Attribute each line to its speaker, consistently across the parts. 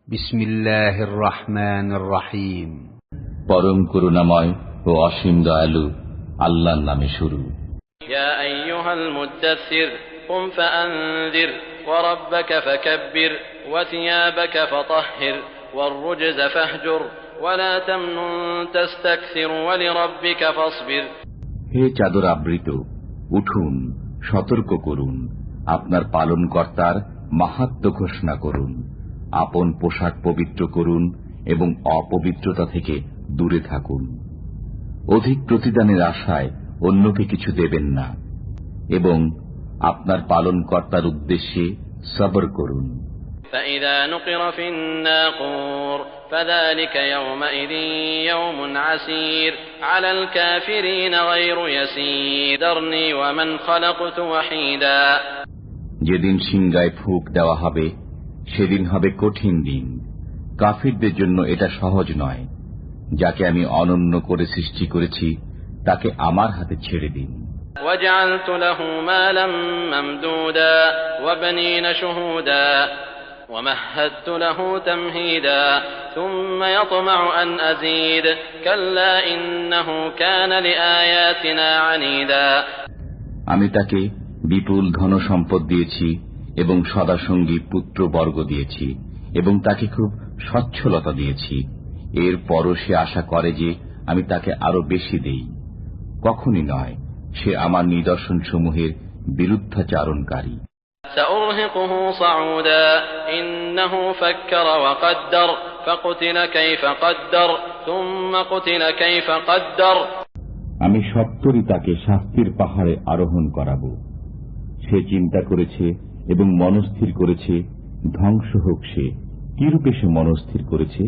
Speaker 1: বিসমিল্লাহির রহমানির রহিম।
Speaker 2: পরম করুণাময় ও অসীম দয়ালু আল্লাহর নামে শুরু।
Speaker 3: ইয়া আইয়ুহাল মুদ্দাসসির কুম ফাআনযির ওয়া রাব্বাকা ফাকাব্বির ওয়া থিয়াবাকা ফাতাহহির ওয়ার রুজজা ফাহজুর ওয়া লা তামনুন তাস্তাকসির ওয়া লিরাব্বিকা ফাসবির।
Speaker 2: হে চাদর আবৃত, উঠুন, সতর্ক করুন, আপনার পালনকর্তার মাহাত্ম্য ঘোষণা করুন, আপন পোশাক পবিত্র করুন এবং অপবিত্রতা থেকে দূরে থাকুন। অধিক প্রতিদানের আশায় অন্যকে কিছু দেবেন না এবং আপনার পালনকর্তার উদ্দেশ্যে সবর করুন।
Speaker 3: فإذا نقر في الناقور فذلك يومئذ يوم عسير على الكافرين غير يسير ذرني ومن خلقت وحيدا।
Speaker 2: যেদিন সিংগায় ফুঁক দেওয়া হবে সেদিন হবে কঠিন দিন। কাফিরদের জন্য এটা সহজ নয়। যাকে আমি অনন্য করে সৃষ্টি করেছি তাকে আমার হাতে ছেড়ে দিন।
Speaker 3: وجعلت له مالا ممدودا وبنين شهودا ومهدت له تمهيدا ثم يطمع أن أزيد كلا إنه كان لآياتنا عنيدا।
Speaker 2: আমি তাকে বিপুল ধনসম্পদ দিয়েছি এবং সদাসঙ্গী পুত্রবর্গ দিয়েছি এবং তাকে খুব সচ্ছলতা দিয়েছি। এর পরও সে আশা করে যে আমি তাকে আরো বেশি দেই। কখনই নয়, সে আমার নিদর্শন সমূহের বিরুদ্ধাচারণকারী।
Speaker 3: سأرهقه صعودا إنه فكر وقدر فقتل كيف قدر ثم قتل كيف قدر।
Speaker 2: আমি সত্তরই তাকে শাস্তির পাহাড়ে আরোহণ করাবো। সে চিন্তা করেছে এবং মনস্থির করেছে, ধ্বংস হোক সে, কিরূপে সে মনস্থির করেছে,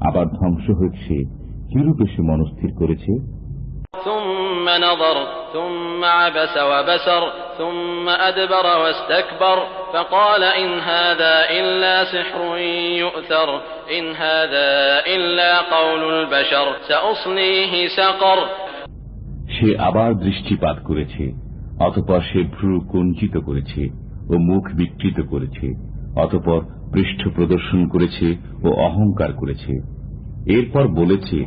Speaker 2: আবার ধ্বংস হোক সে, কিরূপে সে মনস্থির করেছে।
Speaker 3: ثم نظر ثم عبس وبسر ثم أدبر واستكبر فقال إن هذا إلا سحر يؤثر إن هذا إلا قول البشر سأصليه سقر।
Speaker 2: সে আবার দৃষ্টিপাত করেছে, অতঃপর সে ভ্রু কুঞ্চিত করেছে ও মুখ বিকৃত করেছে, অতঃপর পৃষ্ঠ প্রদর্শন করেছে ও অহংকার করেছে। এরপর বলেছে,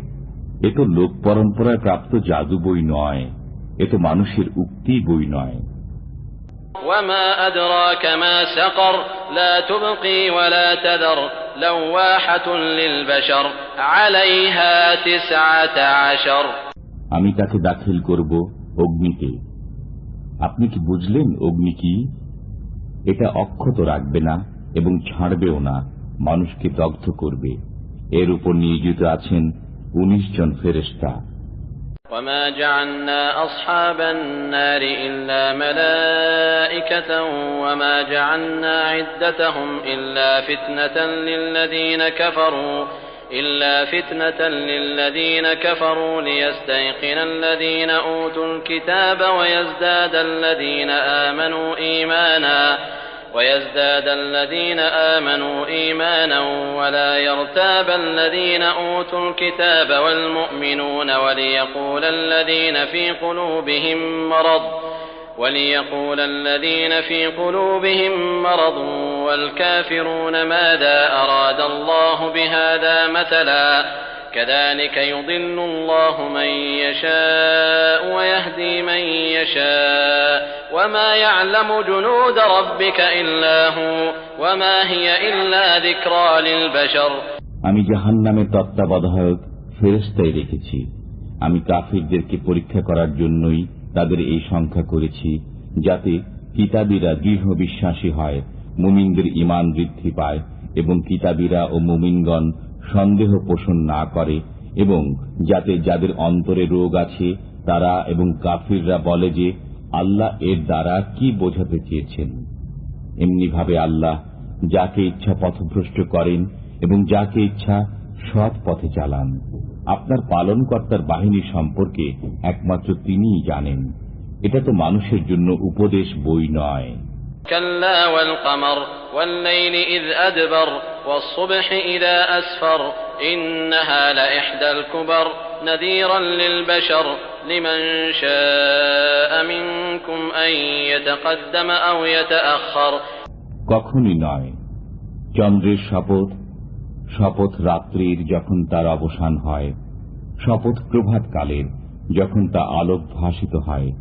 Speaker 2: এ তো লোক পরম্পরায় প্রাপ্ত জাদু বই নয়, এ তো মানুষের উক্তি বই নয়।
Speaker 3: وما أدراك ما سقر لا تبقي ولا تذر لواحة للبشر عليها 19।
Speaker 2: আমি তাকে দাখিল করব অগ্নিতে। আপনি কি বুঝলেন অগ্নি কি? এটা অক্ষত রাখবে না এবং ছাড়বেও না, মানুষকে দগ্ধ করবে। এর উপর নিয়োজিত আছেন 19 জন ফেরেশতা।
Speaker 3: وما جعلنا أصحاب النار إلا ملائكة وما جعلنا عدتهم إلا فتنة للذين كفروا ليستيقن الذين أوتوا الكتاب ويزداد الذين آمنوا إيمانا ولا يرتاب الذين أوتوا الكتاب والمؤمنون وليقول الذين في قلوبهم مرض والكافرون ماذا أراد الله بهذا مثلا كذلك يضل الله من يشاء ويهدي من يشاء وما يعلم جنود ربك إلا هو وما هي إلا ذكرى للبشر।
Speaker 2: আমি জাহান্নামের তত্ত্বাবধায়ক ফেরেশতাই রেখেছি। আমি কাফিরদেরকে পরীক্ষা করার জন্যই তাদের এই সংখ্যা করেছি, যাতে কিতাবীরা দৃঢ় বিশ্বাসী হয়, মুমিনদের ঈমান বৃদ্ধি পায় এবং কিতাবীরা ও মুমিনগণ সন্দেহ পোষণ না করে, এবং যাতে যাদের অন্তরে রোগ আছে তারা এবং কাফিররা বলে যে আল্লাহ এর দ্বারা কি বোঝাতে চেয়েছেন। এমনিভাবে আল্লাহ যাকে ইচ্ছা পথভ্রষ্ট করেন এবং যাকে ইচ্ছা সৎ পথে চালান। আপনার পালনকর্তার বাহিনী সম্পর্কে একমাত্র তিনিই জানেন। এটা তো মানুষের জন্য উপদেশ বই নয়।
Speaker 3: كلا والقمر والليل إذ أدبر والصبح إذا أسفر إنها لإحدى الكبر نذيرا للبشر لمن شاء منكم أن يتقدم أو يتأخر।
Speaker 2: কখনই নয়। চন্দ্রের শপথ শপথ রাত্রির যখন তার অবসান হয়, শপথ প্রভাতকালের যখন তা আলোক ভাসিত হয়।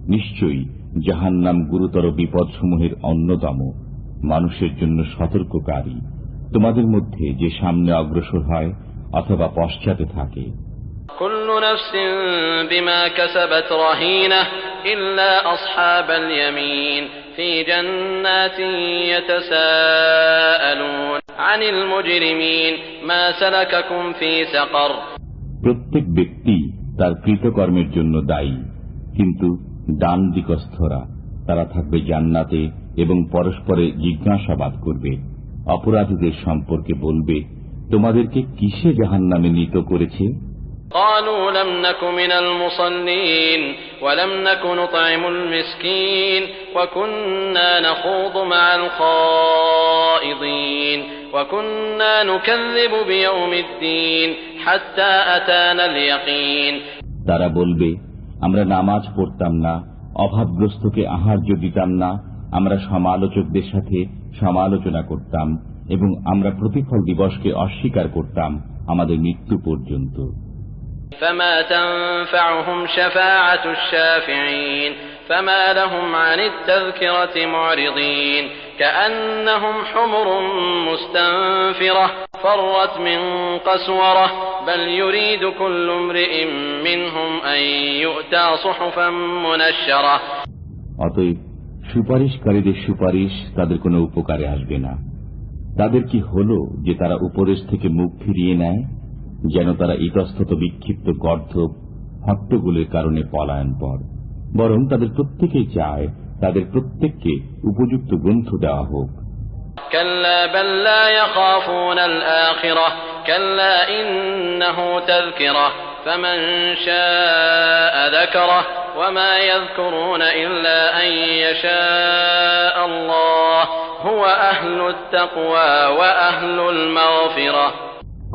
Speaker 2: নিশ্চয়ই জাহান্নাম গুরুতর বিপদসমূহের অন্যতম, মানুষের জন্য সতর্ককারী। তোমাদের মধ্যে যে সামনে অগ্রসর হয় অথবা পশ্চাতে থাকে,
Speaker 3: কুল্লু নাফসিন বিমা কাসাবাত রাহিনা ইল্লা আসহাবাল ইয়ামিন ফি জান্নাতিন ইয়াতাসাআলুন আনিল মুজরিমিন মা সালাকাকুম ফি সাকার।
Speaker 2: প্রত্যেক ব্যক্তি তার কৃতকর্মের জন্য দায়ী, কিন্তু ডান দিকস্থরা তারা থাকবে জান্নাতে এবং পরস্পরে জিজ্ঞাসাবাদ করবে। অপরাধীদের সম্পর্কে বলবে, তোমাদেরকে কিসে জাহান্নামে নীত করেছে?
Speaker 3: قالوا لم نك من المصلين ولم نك نطعم المسكين وكنا نخوض مع الخائضين وكنا نكذب بيوم الدين حتى أتانا اليقين।
Speaker 2: তারা বলবে, আমরা নামাজ পড়তাম না, অভাবগ্রস্তকে আহার্য দিতাম না, আমরা সমালোচকদের সাথে সমালোচনা করতাম এবং আমরা প্রতিফল দিবসকে অস্বীকার করতাম আমাদের মৃত্যু পর্যন্ত।
Speaker 3: فما تنفعهم شفاعة الشافعين فما لهم عن التذكرة معرضين كأنهم حمر مستنفرة فرت من قسورة بل يريد كل امرئ منهم أن يؤتى صحفا منشرة।
Speaker 2: অতএব সুপারিশকারীদের সুপারিশ তাদের কোনো উপকারে আসবে না। তাদের কি হলো যে তারা উপদেশ থেকে মুখ ফিরিয়ে নেয়, যেন তারা ইতস্তত বিক্ষিপ্ত গর্ধব হট্টগোলের কারণে পলায়নপর। বরং তাদের প্রত্যেকেই চায় তাদের প্রত্যেককে উপযুক্ত গ্রন্থ দেওয়া হোক।
Speaker 3: কাল্লা বাল লা ইয়াখাফুনা আল-আখিরা কাল্লা ইন্নাহু তাযকিরা ফামান শাআ যাকারা ওয়া মা ইয়াযকুরুনা ইল্লা আন ইয়াশা আল্লাহ হুয়া আহলুত তাকওয়া ওয়া আহলুল মাগফিরা।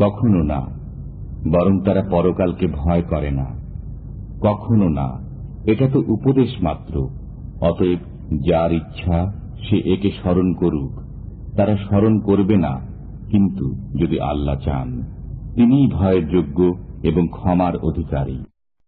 Speaker 2: কখনো না, বরং তারা পরকালকে ভয় করে না। কখনো না, এটা তো উপদেশ মাত্র। অতএব যার ইচ্ছা সে একে স্মরণ করুক। তারা স্মরণ করবে না, কিন্তু যদি আল্লাহ চান, তিনিই ভয়ের যোগ্য এবং ক্ষমার অধিকারী।